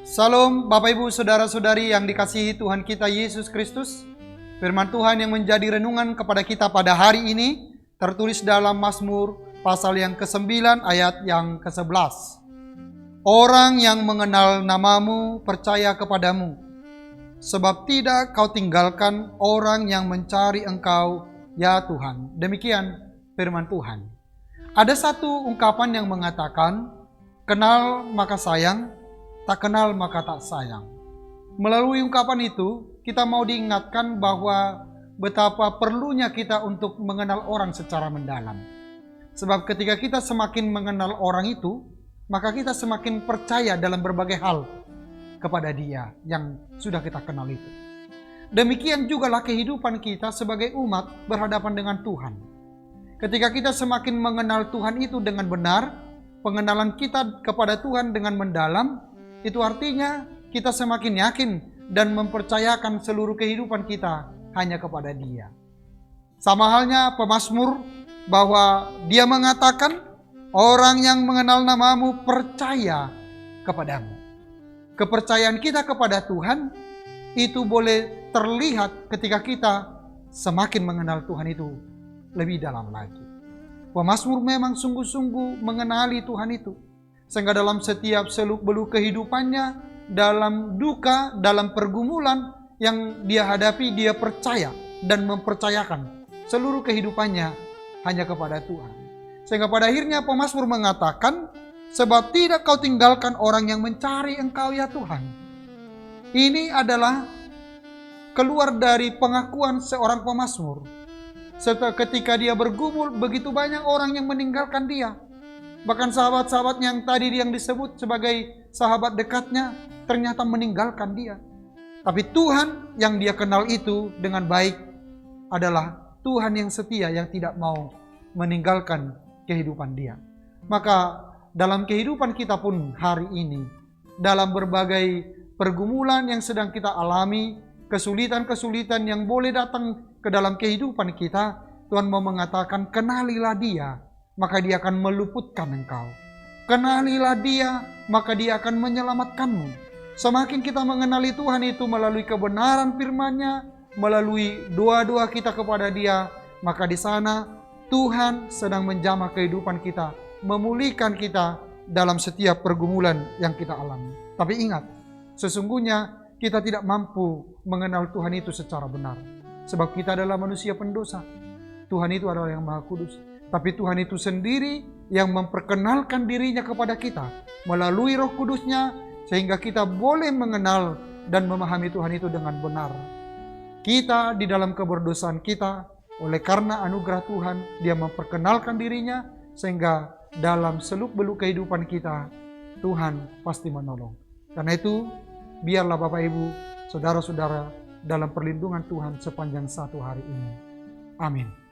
Salam Bapak Ibu Saudara-saudari yang dikasihi Tuhan kita Yesus Kristus. Firman Tuhan yang menjadi renungan kepada kita pada hari ini tertulis dalam Mazmur pasal yang ke-9 ayat yang ke-11. Orang yang mengenal namamu percaya kepadamu, sebab tidak kau tinggalkan orang yang mencari engkau, ya Tuhan. Demikian firman Tuhan. Ada satu ungkapan yang mengatakan, kenal maka sayang, tak kenal maka tak sayang. Melalui ungkapan itu, kita mau diingatkan bahwa betapa perlunya kita untuk mengenal orang secara mendalam. Sebab ketika kita semakin mengenal orang itu, maka kita semakin percaya dalam berbagai hal kepada dia yang sudah kita kenal itu. Demikian jugalah kehidupan kita sebagai umat berhadapan dengan Tuhan. Ketika kita semakin mengenal Tuhan itu dengan benar, pengenalan kita kepada Tuhan dengan mendalam, itu artinya kita semakin yakin dan mempercayakan seluruh kehidupan kita hanya kepada Dia. Sama halnya pemazmur bahwa dia mengatakan, orang yang mengenal namamu percaya kepadamu. Kepercayaan kita kepada Tuhan itu boleh terlihat ketika kita semakin mengenal Tuhan itu lebih dalam lagi. Pemazmur memang sungguh-sungguh mengenali Tuhan itu. Sehingga dalam setiap seluk-beluk kehidupannya, dalam duka, dalam pergumulan yang dia hadapi, dia percaya dan mempercayakan seluruh kehidupannya hanya kepada Tuhan. Sehingga pada akhirnya pemazmur mengatakan, sebab tidak kau tinggalkan orang yang mencari engkau, ya Tuhan. Ini adalah keluar dari pengakuan seorang pemazmur. Setelah ketika dia bergumul, begitu banyak orang yang meninggalkan dia. Bahkan sahabat-sahabat yang tadi yang disebut sebagai sahabat dekatnya ternyata meninggalkan dia. Tapi Tuhan yang dia kenal itu dengan baik adalah Tuhan yang setia, yang tidak mau meninggalkan kehidupan dia. Maka dalam kehidupan kita pun hari ini, dalam berbagai pergumulan yang sedang kita alami, kesulitan-kesulitan yang boleh datang ke dalam kehidupan kita, Tuhan mau mengatakan, kenalilah dia, maka dia akan meluputkan engkau. Kenalilah dia, maka dia akan menyelamatkanmu. Semakin kita mengenali Tuhan itu melalui kebenaran firman-Nya, melalui doa-doa kita kepada Dia, maka di sana Tuhan sedang menjamah kehidupan kita, memulihkan kita dalam setiap pergumulan yang kita alami. Tapi ingat, sesungguhnya kita tidak mampu mengenal Tuhan itu secara benar. Sebab kita adalah manusia pendosa. Tuhan itu adalah yang Maha Kudus. Tapi Tuhan itu sendiri yang memperkenalkan dirinya kepada kita melalui Roh Kudus-Nya, sehingga kita boleh mengenal dan memahami Tuhan itu dengan benar. Kita di dalam keberdosaan kita, oleh karena anugerah Tuhan, Dia memperkenalkan dirinya, sehingga dalam seluk-beluk kehidupan kita, Tuhan pasti menolong. Karena itu, biarlah Bapak Ibu, Saudara-saudara dalam perlindungan Tuhan sepanjang satu hari ini. Amin.